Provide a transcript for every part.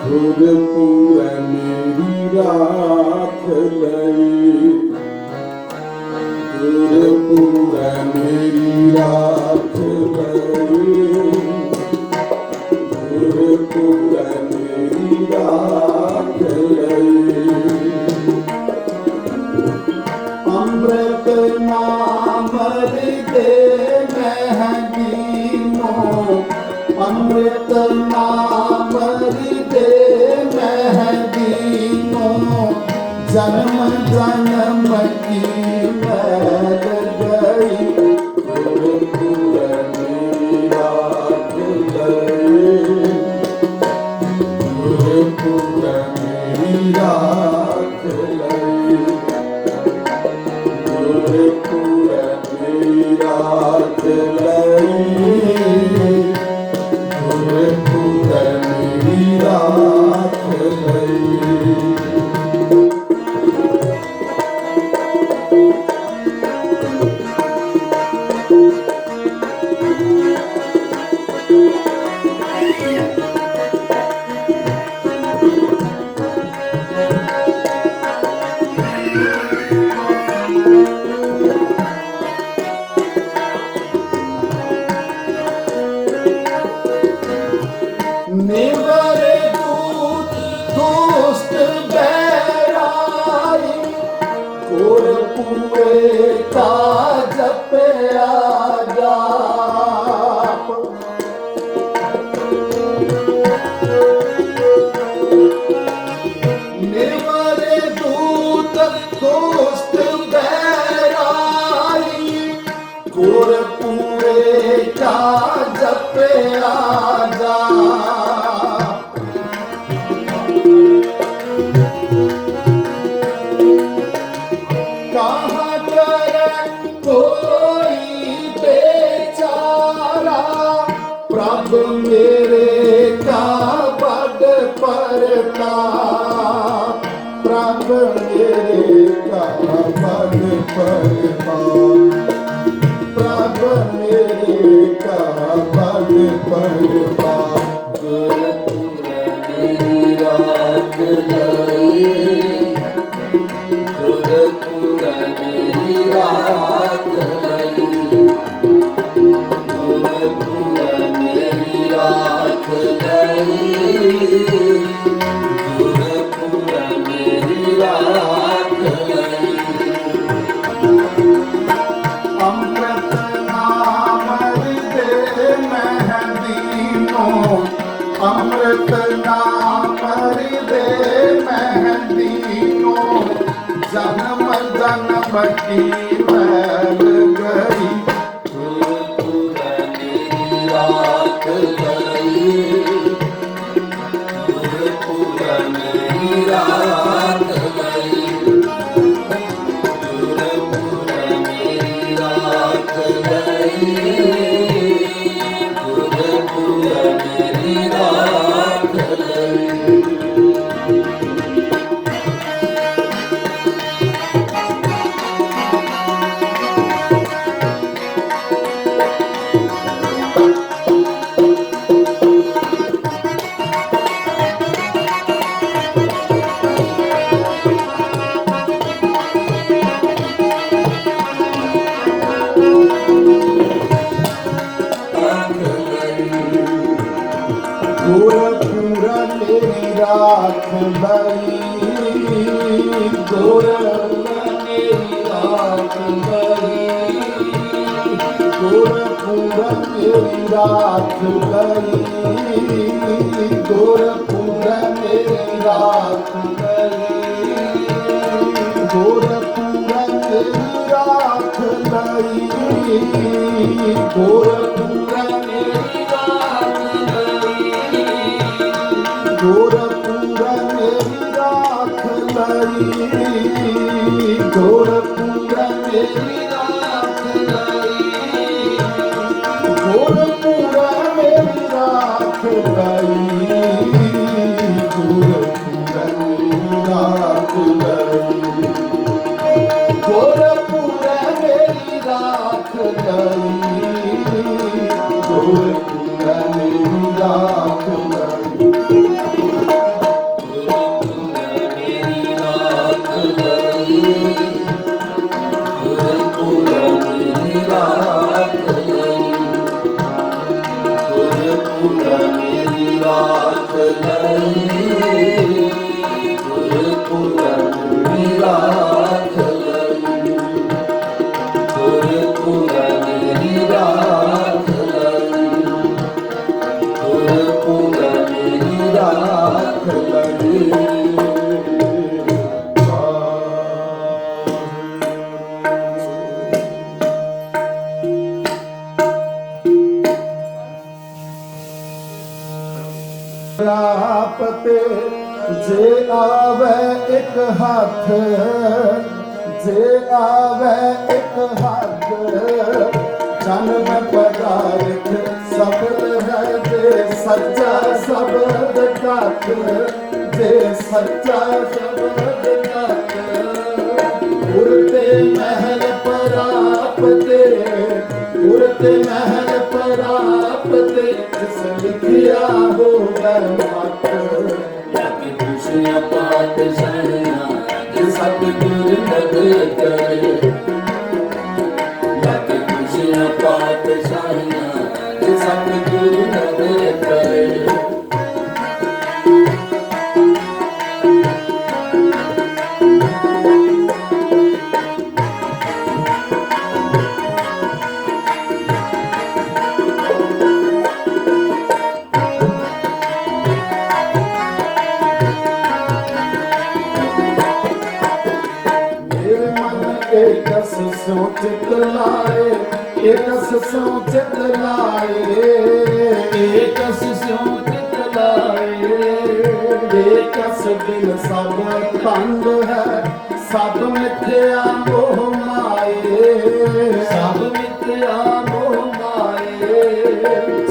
गुरपुर मेरी राख लई, गुरपुर मेरी राख लई, गुरपुर मेरी राख लई। अमृत नाम दे महदीनो, अमृत नाम दे महदीनो, जन्म जन्म की मैल गई, गुरपुर मेरी राख लई, गुरपुर मेरी राख लई, गुरपुर मेरी राख लई, गुरपुर मेरी राख लई। निवरे दूत दुष्ट बैराई, गुरपुरे का जपया जाप। निवरे दूत दुष्ट बैराई, गुरपुरे का जपया जाप। कहाँ करे कोई बेचारा, प्रभु मेरे का बड़ परताप, प्रभु मेरे का बड़ परताप, प्रभु मेरे का बड़ परताप। गुरपुर मेरी राख लई, गुरपुर मेरी राख लई, गुरपुर मेरी राख लई, गुरपुर मेरी राख लई। अमृत नाम दे महदीनो, अमृत नाम दे महदीनो, जन्म जन्म की मैल गई, गुरपुर मेरी राख लई, गुरपुर मेरी राख लई, गुरपुर मेरी राख लई, गुरपुर मेरी राख लई। गुरपुर मेरी राख लई, गुरपुर मेरी राख लई, गुरपुर मेरी राख लई, गुरपुर मेरी राख लई। ਗੋਰਖਪੁਰਾ ਮੇਰੀ ਰਾਖ ਲਈ, ਗੋਰਖਪੁਰਾ ਮੇਰੀ ਰਾਖ ਲਈ, ਗੋਰਖਪੁਰਾ ਮੇਰੀ ਰਾਖ ਲਈ, ਗੋਰਖਪੁਰਾ ਮੇਰੀ ਰਾਖ ਲਈ, ਗੋਰਖਪੁਰਾ ਮੇਰੀ ਰਾਖ ਲਈ, ਗੋਰਖਪੁਰਾ ਮੇਰੀ ਰਾਖ ਲਈ, ਗੋਰਖਪੁਰਾ ਮੇਰੀ ਰਾਖ ਲਈ, ਗੋਰਖਪੁਰਾ ਮੇਰੀ ਰਾਖ ਲਈ, ਗੋਰਖਪੁਰਾ ਮੇਰੀ ਰਾਖ ਲਈ, ਗੋਰਖਪੁਰਾ ਮੇਰੀ ਰਾਖ ਲਈ, ਗੋਰਖਪੁਰਾ ਮੇਰੀ ਰਾਖ ਲਈ, ਗੋਰਖਪੁਰਾ ਮੇਰੀ ਰਾਖ ਲਈ, ਗੋਰਖਪੁਰਾ ਮੇਰੀ ਰਾਖ ਲਈ। ਪ੍ਰਾਪਤੇ ਜੇ ਆਵੇ ਇੱਕ ਹੱਥ, ਜੇ ਆਵੇ ਇੱਕ ਹੱਥ, ਜਨਮ ਪਦਾਰਥ ਸਬਦ ਹੈ ਜੇ ਸੱਚਾ ਸ਼ਬਦ ਘੱਟ, ਜੇ ਸੱਚਾ ਸ਼ਬਦ ਘੱਟ, ਗੁਰ ਤੇ ਮਹਿਲ ਪ੍ਰਾਪਤੇ, ਗੁਰ ਤੇ ਮਹਿਲ ਪ੍ਰਾਪਤੇ, ਜਿਸ ਲਿਖਿਆ ਹੋਵੇ ਮਤ, ਲਾਗੇ ਖੁਸ਼ੀਆਂ ਪਾਤਸ਼ਾਹੀਆਂ ਜੇ ਸਤਿਗੁਰ ਨਦਰ ਕਰੇ, ਲਾਗੇ ਖੁਸ਼ੀਆਂ ਪਾਤਸ਼ਾਹੀਆਂ ਜੇ ਸਤਿਗੁਰ ਨਦਰ ਕਰੇ। एकस सोचित लाए, एकस सोचित लाए, एकस सोचित लाए, एकस दिल सब तंग है, सब मिथ्या मोह माए, सब मिथ्या मोह माए,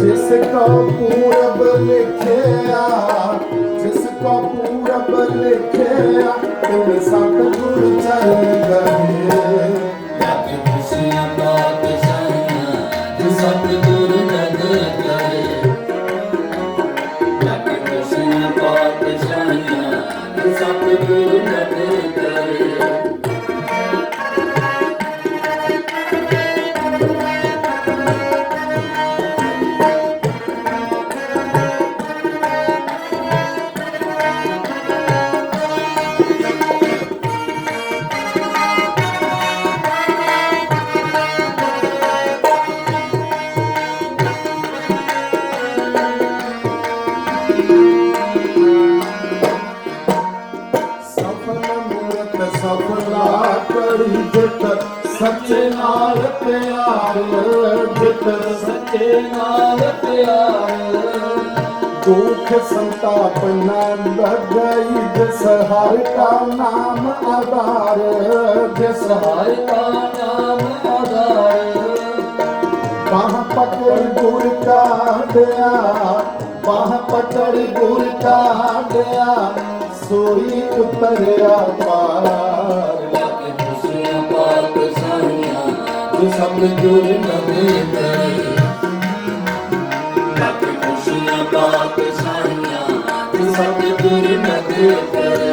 जिसको पूरब लिखिया, जिसको पूरब लिखिया, तुम सतगुर चल गए। लागे खुशियाँ पातशाहियाँ जो सतगुर नगर करे, लागे खुशियाँ पातशाहियाँ जो सतगुर नगर करे। ਸਫਲਾ ਕਰੀ ਜਿਤ ਸੱਚੇ ਨਾਲ ਪਿਆਰ, ਜਿਤ ਸੱਚੇ ਨਾਲ ਪਿਆਰ, ਦੁਖ ਸੰਤਾਪ ਨਾ ਲੱਗਈ, ਜਿਸ ਹਰਿ ਕਾ ਨਾਮ ਆਧਾਰ, ਜਿਸ ਹਰਿ ਕਾ ਨਾਮ ਆਧਾਰ, ਬਾਹ ਪਕੜ ਗੁਰ ਕਾ ਦਿਆ, ਬਾਹ ਪਕੜ ਗੁਰ ਕਾ ਦਿਆ, सोई उतरिया पार। लागे खुशियाँ पातशाहियाँ जो सतगुर नगर करे, लागे खुशियाँ पातशाहियाँ जो सतगुर नगर करे।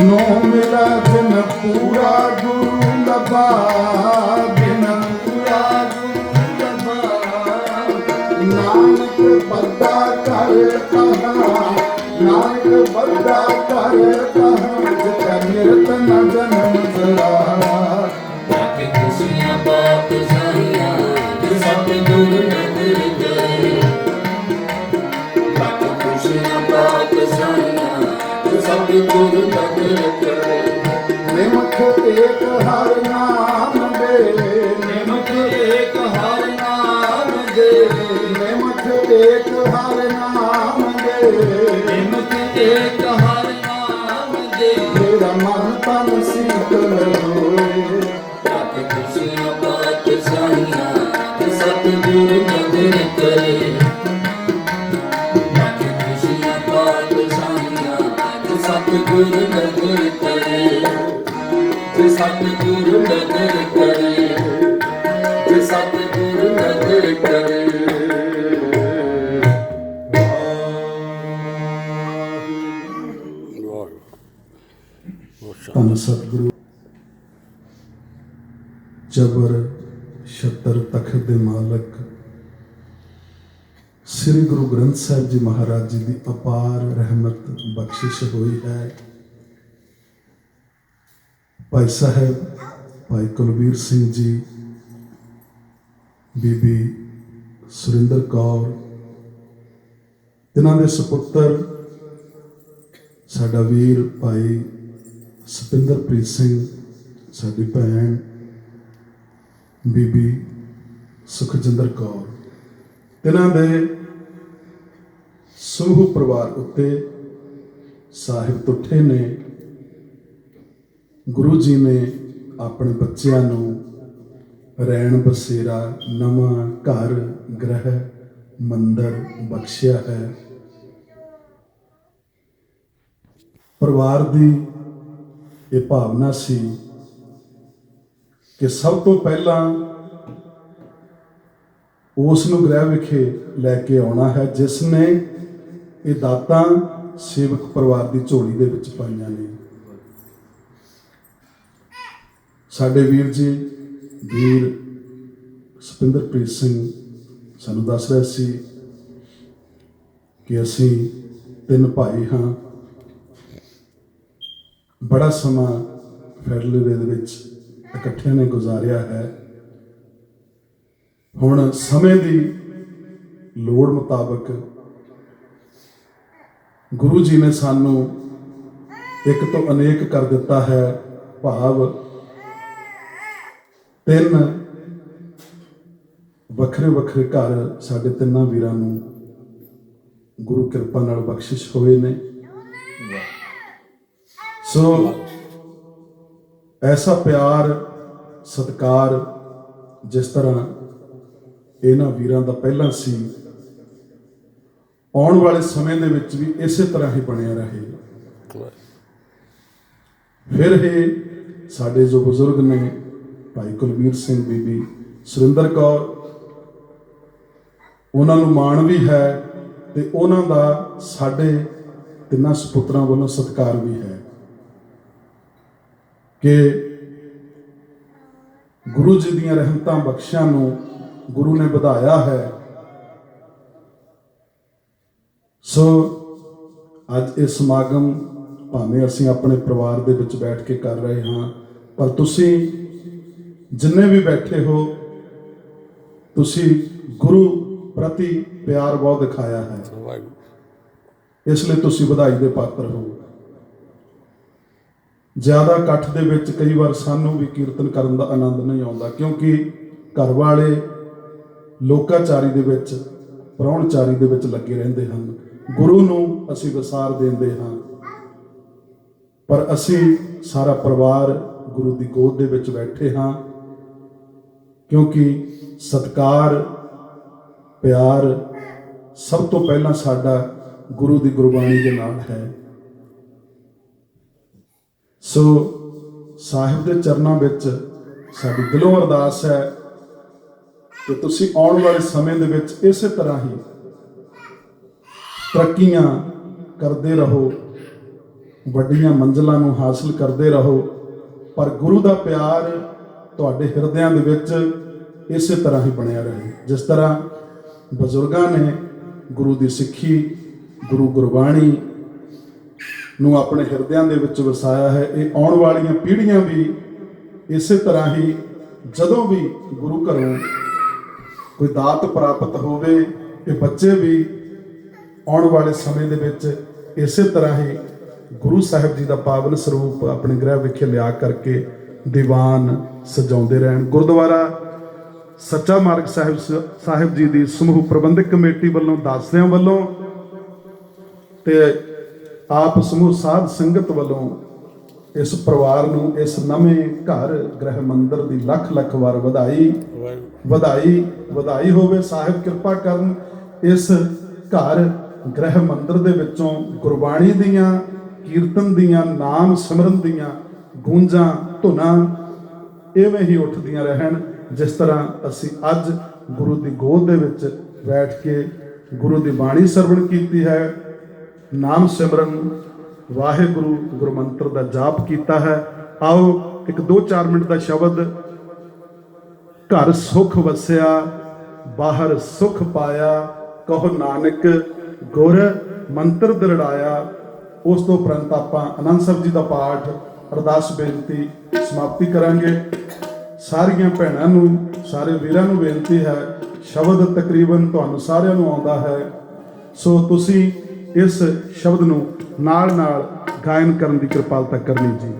नो मिला बिन पूरा गुरु लबा, बिन पूरा गुरु लबा। नानक बड़ा कर कहा, नानक बड़ा कर कहा, जिसका निरत न जन्म जरा। बाकी खुशियाँ बात साइयाँ सतगुरु नगर गए, बाकी खुशियाँ बात साइयाँ सतगुरु नगर गए। निमख एक हर नाम दे, निमख एक हर नाम दे, निमख एक हर नाम दे। निमख एक हर नाम दे, मेरा मन तन शीतल होए। बाकी खुशियाँ बात साइयाँ सतगुरु नगर गए, बाकी खुशियाँ बात साइयाँ सतगुरु नगर करे, सतगुरु नगर करे, सतगुरु नगर करे। ਧੰਨ ਸਤਿਗੁਰੂ ਜਬਰ ਛਤਰ ਤਖਤ ਦੇ ਮਾਲਕ ਸ੍ਰੀ ਗੁਰੂ ਗ੍ਰੰਥ ਸਾਹਿਬ ਜੀ ਮਹਾਰਾਜ ਜੀ ਦੀ ਅਪਾਰ ਰਹਿਮਤ ਬਖਸ਼ਿਸ਼ ਹੋਈ ਹੈ। ਭਾਈ ਸਾਹਿਬ ਭਾਈ ਕੁਲਵੀਰ ਸਿੰਘ ਜੀ, ਬੀਬੀ ਸੁਰਿੰਦਰ ਕੌਰ, ਤਿੰਨਾਂ ਦੇ ਸੁਪੁੱਤਰ ਸਾਡਾ ਵੀਰ ਭਾਈ ਸਤਿੰਦਰਪ੍ਰੀਤ ਸਿੰਘ, ਸਾਡੀ ਭੈਣ ਬੀਬੀ ਸੁਖਜਿੰਦਰ ਕੌਰ, ਤਿੰਨਾਂ ਦੇ ਸਮੂਹ ਪਰਿਵਾਰ ਉੱਤੇ ਸਾਹਿਬ ਤੁੱਠੇ ਨੇ। ਗੁਰੂ ਜੀ ਨੇ ਆਪਣੇ ਬੱਚਿਆਂ ਨੂੰ ਰੈਣ ਬਸੇਰਾ, ਨਵਾਂ ਘਰ ਗ੍ਰਹਿ ਮੰਦਰ ਬਖਸ਼ਿਆ ਹੈ। ਪਰਿਵਾਰ ਦੀ ਇਹ ਭਾਵਨਾ ਸੀ ਕਿ ਸਭ ਤੋਂ ਪਹਿਲਾਂ ਉਸ ਨੂੰ ਗ੍ਰਹਿ ਵਿਖੇ ਲੈ ਕੇ ਆਉਣਾ ਹੈ ਜਿਸ ਨੇ ਇਹ ਦਾਤਾਂ ਸੇਵਕ ਪਰਿਵਾਰ ਦੀ ਝੋਲੀ ਦੇ ਵਿੱਚ ਪਾਈਆਂ ਨੇ। ਸਾਡੇ ਵੀਰ ਜੀ ਵੀਰ ਸਤਿੰਦਰਪ੍ਰੀਤ ਸਿੰਘ ਸਾਨੂੰ ਦੱਸ ਰਹੇ ਸੀ ਕਿ ਅਸੀਂ 3 ਭਾਈ ਹਾਂ, ਬੜਾ ਸਮਾਂ ਫੈਡਰਲ ਵੇ ਦੇ ਵਿੱਚ ਇਕੱਠਿਆਂ ਨੇ ਗੁਜ਼ਾਰਿਆ ਹੈ। ਹੁਣ ਸਮੇਂ ਦੀ ਲੋੜ ਮੁਤਾਬਕ ਗੁਰੂ ਜੀ ਨੇ ਸਾਨੂੰ ਇੱਕ ਤੋਂ ਅਨੇਕ ਕਰ ਦਿੱਤਾ ਹੈ, ਭਾਵ 3 ਵੱਖਰੇ ਵੱਖਰੇ ਘਰ ਸਾਡੇ ਤਿੰਨਾਂ ਵੀਰਾਂ ਨੂੰ ਗੁਰੂ ਕਿਰਪਾ ਨਾਲ ਬਖਸ਼ਿਸ਼ ਹੋਏ ਨੇ। ਸੋ ਐਸਾ ਪਿਆਰ ਸਤਿਕਾਰ ਜਿਸ ਤਰ੍ਹਾਂ ਇਹਨਾਂ ਵੀਰਾਂ ਦਾ ਪਹਿਲਾਂ ਸੀ, ਆਉਣ ਵਾਲੇ ਸਮੇਂ ਦੇ ਵਿੱਚ ਵੀ ਇਸੇ ਤਰ੍ਹਾਂ ਹੀ ਬਣਿਆ ਰਹੇ। ਫਿਰ ਇਹ ਸਾਡੇ ਜੋ ਬਜ਼ੁਰਗ ਨੇ ਭਾਈ ਕੁਲਵੀਰ ਸਿੰਘ, ਬੀਬੀ ਸੁਰਿੰਦਰ ਕੌਰ, ਉਹਨਾਂ ਨੂੰ ਮਾਣ ਵੀ ਹੈ ਤੇ ਉਹਨਾਂ ਦਾ ਸਾਡੇ ਤਿੰਨਾਂ ਸੁਪੁੱਤਰਾਂ ਵੱਲੋਂ ਸਤਿਕਾਰ ਵੀ ਹੈ ਕਿ ਗੁਰੂ ਜੀ ਦੀਆਂ ਰਹਿਮਤਾਂ ਬਖਸ਼ਾਂ ਨੂੰ ਗੁਰੂ ਨੇ ਵਧਾਇਆ ਹੈ। ਸੋ ਅੱਜ ਇਹ ਸਮਾਗਮ ਭਾਵੇਂ ਅਸੀਂ ਆਪਣੇ ਪਰਿਵਾਰ ਦੇ ਵਿੱਚ ਬੈਠ ਕੇ ਕਰ ਰਹੇ ਹਾਂ, ਪਰ ਤੁਸੀਂ ਜਿੰਨੇ ਵੀ ਬੈਠੇ ਹੋ, ਤੁਸੀਂ ਗੁਰੂ ਪ੍ਰਤੀ ਪਿਆਰ ਬਹੁਤ ਦਿਖਾਇਆ ਹੈ, ਇਸ ਲਈ ਤੁਸੀਂ ਵਧਾਈ ਦੇ ਪਾਤਰ ਹੋ। ਜ਼ਿਆਦਾ ਇਕੱਠ ਦੇ ਵਿੱਚ ਕਈ ਵਾਰ ਸਾਨੂੰ ਵੀ ਕੀਰਤਨ ਕਰਨ ਦਾ ਆਨੰਦ ਨਹੀਂ ਆਉਂਦਾ, ਕਿਉਂਕਿ ਘਰ ਵਾਲੇ ਲੋਕਾਚਾਰੀ ਦੇ ਵਿੱਚ, ਪ੍ਰਾਹੁਣਚਾਰੀ ਦੇ ਵਿੱਚ ਲੱਗੇ ਰਹਿੰਦੇ ਹਨ। ਗੁਰੂ ਨੂੰ ਅਸੀਂ ਵਿਸਾਰ ਦਿੰਦੇ ਹਾਂ, ਪਰ ਅਸੀਂ ਸਾਰਾ ਪਰਿਵਾਰ ਗੁਰੂ ਦੀ ਗੋਦ ਦੇ ਵਿੱਚ ਬੈਠੇ ਹਾਂ, ਕਿਉਂਕਿ ਸਤਿਕਾਰ ਪਿਆਰ ਸਭ ਤੋਂ ਪਹਿਲਾਂ ਸਾਡਾ ਗੁਰੂ ਦੀ ਗੁਰਬਾਣੀ ਦੇ ਨਾਲ ਹੈ। ਸੋ ਸਾਹਿਬ ਦੇ ਚਰਨਾਂ ਵਿੱਚ ਸਾਡੀ ਦਿਲੋਂ ਅਰਦਾਸ ਹੈ ਕਿ ਤੁਸੀਂ ਆਉਣ ਵਾਲੇ ਸਮੇਂ ਦੇ ਵਿੱਚ ਇਸੇ ਤਰ੍ਹਾਂ ਹੀ ਤਰੱਕੀਆਂ ਕਰਦੇ ਰਹੋ, ਵੱਡੀਆਂ ਮੰਜ਼ਿਲਾਂ ਨੂੰ ਹਾਸਲ ਕਰਦੇ ਰਹੋ, ਪਰ ਗੁਰੂ ਦਾ ਪਿਆਰ ਤੁਹਾਡੇ ਹਿਰਦਿਆਂ ਦੇ ਵਿੱਚ ਇਸੇ ਤਰ੍ਹਾਂ ਹੀ ਬਣਿਆ ਰਹੇ। ਜਿਸ ਤਰ੍ਹਾਂ ਬਜ਼ੁਰਗਾਂ ਨੇ ਗੁਰੂ ਦੀ ਸਿੱਖੀ, ਗੁਰੂ ਗੁਰਬਾਣੀ ਨੂੰ ਆਪਣੇ ਹਿਰਦਿਆਂ ਦੇ ਵਿੱਚ ਵਸਾਇਆ ਹੈ, ਇਹ ਆਉਣ ਵਾਲੀਆਂ ਪੀੜ੍ਹੀਆਂ ਵੀ ਇਸੇ ਤਰ੍ਹਾਂ ਹੀ ਜਦੋਂ ਵੀ ਗੁਰੂ ਘਰੋਂ ਕੋਈ ਦਾਤ ਪ੍ਰਾਪਤ ਹੋਵੇ, ਇਹ ਬੱਚੇ ਵੀ ਆਉਣ ਵਾਲੇ ਸਮੇਂ ਦੇ ਵਿੱਚ ਇਸੇ ਤਰ੍ਹਾਂ ਹੀ ਗੁਰੂ ਸਾਹਿਬ ਜੀ ਦਾ ਪਾਵਨ ਸਰੂਪ ਆਪਣੇ ਗ੍ਰਹਿ ਵਿਖੇ ਲਿਆ ਕਰਕੇ ਦੀਵਾਨ ਸਜਾਉਂਦੇ ਰਹਿਣ। ਗੁਰਦੁਆਰਾ ਸੱਚਾ ਮਾਰਗ ਸਾਹਿਬ ਜੀ ਦੀ ਸਮੂਹ ਪ੍ਰਬੰਧਕ ਕਮੇਟੀ ਵੱਲੋਂ, ਦਾਸਿਆਂ ਵੱਲੋਂ ਤੇ ਆਪ ਸਮੂਹ ਸਾਧ ਸੰਗਤ ਵੱਲੋਂ ਇਸ ਪਰਿਵਾਰ ਨੂੰ ਇਸ ਨਵੇਂ ਘਰ ਗ੍ਰਹਿ ਮੰਦਿਰ ਦੀ ਲੱਖ ਲੱਖ ਵਾਰ ਵਧਾਈ ਹੋਵੇ। ਸਾਹਿਬ ਕਿਰਪਾ ਕਰਨ, ਇਸ ਘਰ ਗ੍ਰਹਿ ਮੰਦਿਰ ਦੇ ਵਿੱਚੋਂ ਗੁਰਬਾਣੀ ਦੀਆਂ, ਕੀਰਤਨ ਦੀਆਂ, ਨਾਮ ਸਿਮਰਨ ਦੀਆਂ ਗੂੰਜਾਂ, ਧੁਨਾਂ ਇਵੇਂ ਹੀ ਉੱਠਦੀਆਂ ਰਹਿਣ। ਜਿਸ ਤਰ੍ਹਾਂ ਅਸੀਂ ਅੱਜ ਗੁਰੂ ਦੀ ਗੋਦ ਦੇ ਵਿੱਚ ਬੈਠ ਕੇ ਗੁਰੂ ਦੀ ਬਾਣੀ ਸਰਵਣ ਕੀਤੀ ਹੈ, ਨਾਮ ਸਿਮਰਨ, ਵਾਹਿਗੁਰੂ ਗੁਰਮੰਤਰ ਦਾ ਜਾਪ ਕੀਤਾ ਹੈ। ਆਓ ਇੱਕ 2-4 ਮਿੰਟ ਦਾ ਸ਼ਬਦ, ਘਰ ਸੁਖ ਵਸਿਆ ਬਾਹਰ ਸੁਖ ਪਾਇਆ, ਕਹੋ ਨਾਨਕ ਗੁਰ ਮੰਤਰ ਦ੍ਰਿੜਾਇਆ। ਉਸ ਤੋਂ ਉਪਰੰਤ ਆਪਾਂ ਆਨੰਦ ਸਾਹਿਬ ਜੀ ਦਾ ਪਾਠ, ਅਰਦਾਸ ਬੇਨਤੀ ਸਮਾਪਤੀ ਕਰਾਂਗੇ। ਸਾਰੀਆਂ ਭੈਣਾਂ ਨੂੰ, ਸਾਰੇ ਵੀਰਾਂ ਨੂੰ ਬੇਨਤੀ ਹੈ, ਸ਼ਬਦ ਤਕਰੀਬਨ ਤੁਹਾਨੂੰ ਸਾਰਿਆਂ ਨੂੰ ਆਉਂਦਾ ਹੈ, ਸੋ ਤੁਸੀਂ ਇਸ ਸ਼ਬਦ ਨੂੰ ਨਾਲ ਨਾਲ ਗਾਇਨ ਕਰਨ ਦੀ ਕਿਰਪਾਲਤਾ ਕਰਨੀ ਜੀ।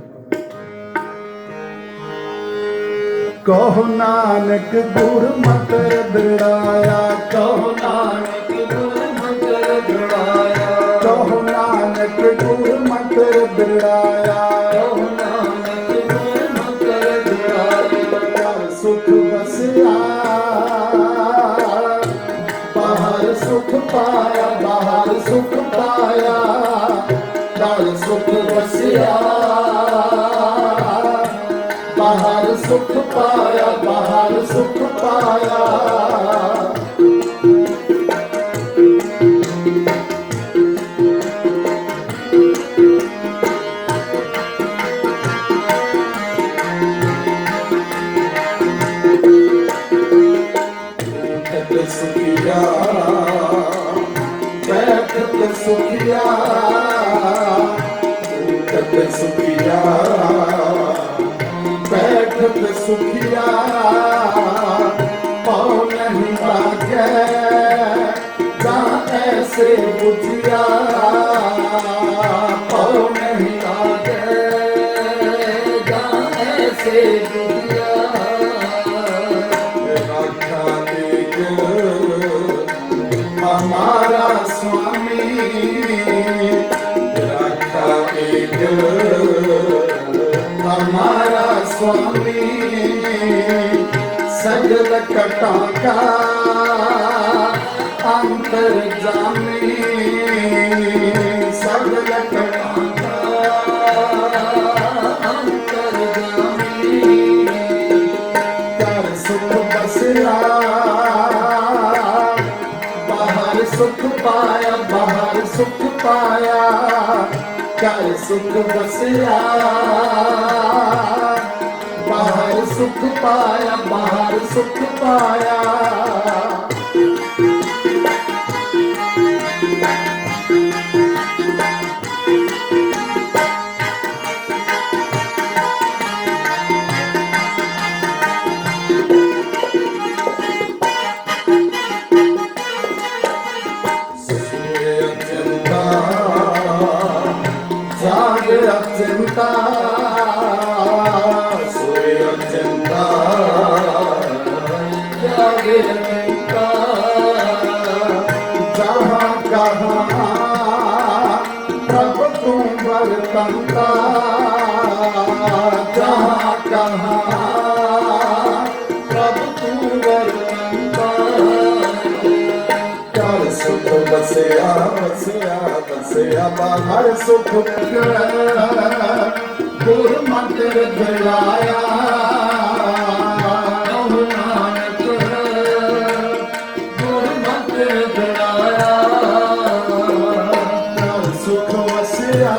ਕਹੋ ਨਾਨਕ ਗੁਰ ਮੰਤਰ ਦ੍ਰਿੜਾਇਆ, ਕਹੋ ਨਾਨਕ ਗੁਰ ਮੰਤਰ ਦ੍ਰਿੜਾਇਆ, ਕਹੋ ਨਾਨਕ ਗੁਰ ਮੰਤਰ ਦ੍ਰਿੜਾਇਆ, ਕਹੋ ਨਾਨਕ ਗੁਰ ਮੰਤਰ ਦ੍ਰਿੜਾਇਆ। ਘਰ ਸੁਖ ਵਸਿਆ ਬਾਹਰ ਸੁਖ ਪਾਇਆ, ਬਾਹਰ ਸੁਖ ਪਾਇਆ, ਘਰ ਸੁਖ ਵਸਿਆ ਬਾਹਰ ਸੁਖ ਪਾਇਆ, ਬਾਹਰ ਸੁਖ ਪਾਇਆ। ਸੁਖੀਆ ਬੈਠਤ ਸੁਖੀਆ, ਬੈਠਤ ਸੁਖੀਆ, ਬੈਠਤ ਸੁਖੀਆ, ਪਾਉ ਨਹੀਂ ਲਾਗੈ ਜਾਂ ਐਸੇ ਬੁਝਿਆ, ਪਾਉ ਨਹੀਂ ਲਾਗੈ ਜਾਂ ਐਸੇ ਬੁਝਿਆ। हमारा स्वामी राखा एक, हमारा स्वामी सगल कटा का अंतर जामी, सगल कटा का अंतर जामी। कर सुख बसरा सुख पाया, बाहर सुख पाया, घर सुख बसिया बाहर सुख पाया, बाहर सुख पाया। चिंता सोए चिंता जागे चिंता, जहाँ कहाँ प्रभु तुम बरतंता, जहाँ कहाँ प्रभु तुम बरतंता। कर सुख बसिया बसिया बसिया बाहर सुख गुर मंत्र दृढ़ाया, नानक गुर मंत्र दृढ़ाया। सुख वसिया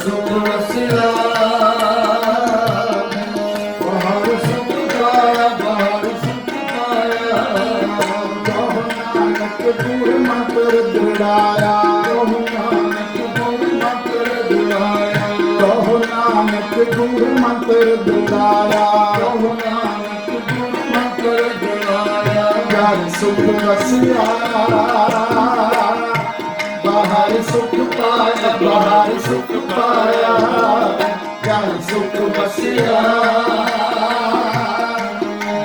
ਸੁਖ ਵਸਿਆ ਬਾਹਰ ਸੁਖ ਪਾਇਆ ਬਾਹਰ ਸੁਖ ਪਾਇਆ ਕਹੋ ਨਾਨਕ ਗੁਰ ਮੰਤਰ ਦ੍ਰਿੜਾਇਆ ਕਹੋ ਨਾਨਕ ਗੁਰ ਮੰਤਰ ਦੁਆਇਆ ਕਹੋ ਨਾਨਕ ਗੁਰ ਮੰਤਰ ਦ੍ਰਿੜਾਇਆ ਕਹੋ ਨਾਨਕ ਗੁਰ ਮੰਤਰ ਦੁਆਇਆ ਘਰ ਸੁਖ ਵਸਿਆ ਬਾਹਰ ਸੁਖ ਪਾਇਆ ਬਾਹਰ ਸੁਖ ਪਾਇਆ ਘਰ ਸੁਖ ਵਸਿਆ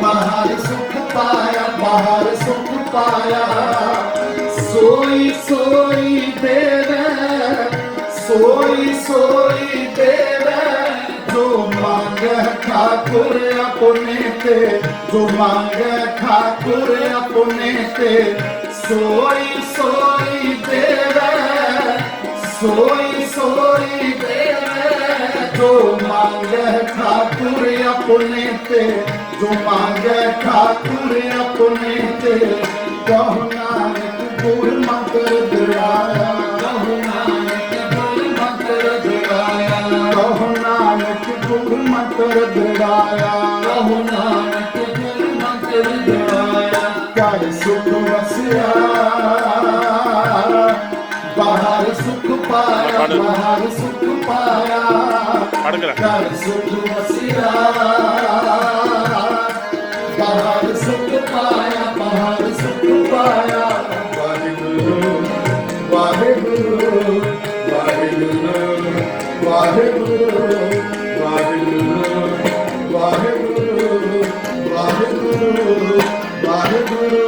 ਬਾਹਰ ਸੁਖ ਪਾਇਆ ਬਾਹਰ ਸੁਖ ਪਾਇਆ ਸੋਈ ਸੋਈ ਦੇਵੇ ਸੋਈ ਸੋਈ ਦੇਵੇ ਜੋ ਮੰਗੇ ठाकुर अपने ते जो मांगे ठाकुर अपने ते सोई सोई देवे सोई सोई देवे जो मांगे ठाकुर अपने ते जो मांगे ठाकुर अपने ते कहो नानक गुर मंत्र दृढ़ाया ਕਹੋ ਨਾਨਕ ਗੁਰ ਮੰਤਰ ਦੁਆਇਆ कहो नानक गुर मंत्र दृढ़ाया ਕਹੋ ਨਾਨਕ ਗੁਰ ਮੰਤਰ ਦੁਆਇਆ ਘਰ ਸੁਖ ਵਸਿਆ ਬਾਹਰ ਸੁਖ ਪਾਇਆ ਬਾਹਰ ਸੁਖ ਪਾਇਆ ਘਰ ਸੁਖ ਵਸਿਆ ਬਾਹਰ ਸੁਖ ਪਾਇਆ ਬਾਹਰ ਸੁਖ ਪਾਇਆ ਵਾਹਿਗੁਰੂ ਵਾਹਿਗੁਰੂ ਵਾਹਿਗੁਰੂ ਵਾਹਿਗੁਰੂ ਵਾਹਿਗੁਰੂ ਵਾਹਿਗੁਰੂ ਵਾਹਿਗੁਰੂ ਵਾਹਿਗੁਰੂ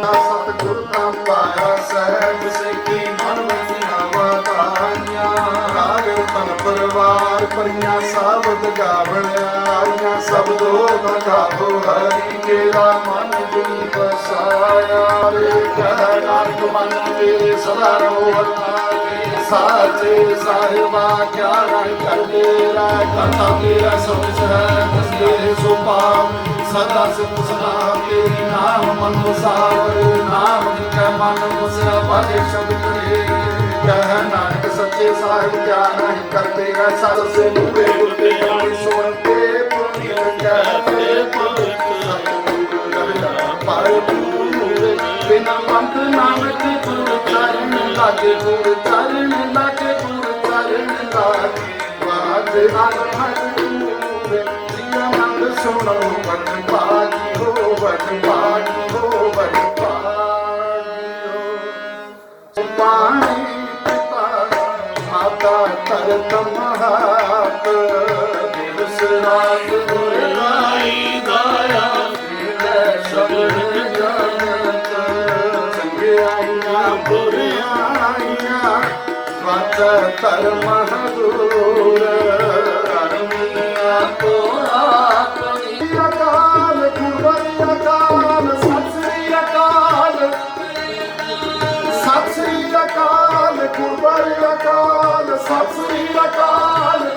ਸਤਿਗੁਰ ਨਾਮ ਪਾਇਆ ਸਹਿਜ ਸਿੱਖੀ ਮਨ ਵਸਿਆ ਵਾਤਾਈਆਂ ਰਾਗ ਤਨ ਪਰਵਾਰ ਪਰੀਆਂ ਸਾਬਦ ਗਾਵਣ ਆਈਆਂ ਸਬਦੋ ਨਾ ਗਾਵੋ ਹਰੀ ਕੇਰਾ ਮਨ ਗੁਣੀ ਵਸਾਇਆ ਰੇ ਕਹਿ ਨਾਨਕ ਮਨ ਮੇਰੇ ਸਦਾ ਰਹੋ ਹਰਿ ਸਾਚੇ ਸਾਹਿਬਾ ਕਿਆ ਨਹੀਂ ਕਰਦੇ ਰਾਇ ਕਰਤਾ ਮੇਰਾ ਸੋਚ ਹੈ ਦਸਦੇ ਸੋ ਪਾਵ ਸਦਾ ਸਿਫਤ ਸਦਾ ਤੇਰੀ ਨਾਮ ਮਨ ਵਸਾਵ ਨਾਮ ਕੈ ਮਨ ਵਸਿਆ ਬਾਜੇ ਸ਼ਬਦ ਕਰੇ ਕਹਿ ਨਾਨਕ ਸੱਚੇ ਸਾਹਿਬ ਕਿਆ ਨਹੀਂ ਕਰਦੇ ਹੈ ਸਦ ਸੇ ਮੂਰੇ ਗੁਰਤੇ ਜਾਣੀ ਸੁਣ ਕੇ ਪੁਨੀ ਕਹਿ ਬਿਨਾ ਮੰਗ ਨਾਨਕ ਗੁਰ ਚਰਨ ਲਾਗੇ ਗੁਰ ਚਰਨ ਲਾਗੇ ਗੁਰ ਚਰਨ ਲਾਗੇ ਬਾਤ ਨਾਲ ਹਜੂਰ ਜੀਆ ਮੰਗ ਸੁਣੋ ਵਟ ਬਾਜੀ ਹੋ ਵਟ ਬਾਜੀ ਹੋ ਵਟ ਬਾਜੀ ਪਾਣੀ ਪਿਤਾ ਮਾਤਾ ਤਰਤ ਮਹਾਤ ਦਿਵਸ ਰਾਤ ਗੁਰ ਲਾਈ ਦਾਇਆ ਸ਼ਬਦ ਜਨਤ ਚੰਗਿਆਈਆਂ ਬੁਰਿਆਈਆਂ ਵਤ ਧਰਮ ਹਦੂਰ ਕਰਮੀਆਂ ਕੋ ਆਪਣੀ ਅਕਾਲ ਗੁਰਬਰੀ ਅਕਾਲ ਸਤਿ ਸ੍ਰੀ ਅਕਾਲ ਸਤਿ ਸ੍ਰੀ ਅਕਾਲ ਗੁਰਬਰੀ ਅਕਾਲ ਸਤਿ ਸ੍ਰੀ ਅਕਾਲ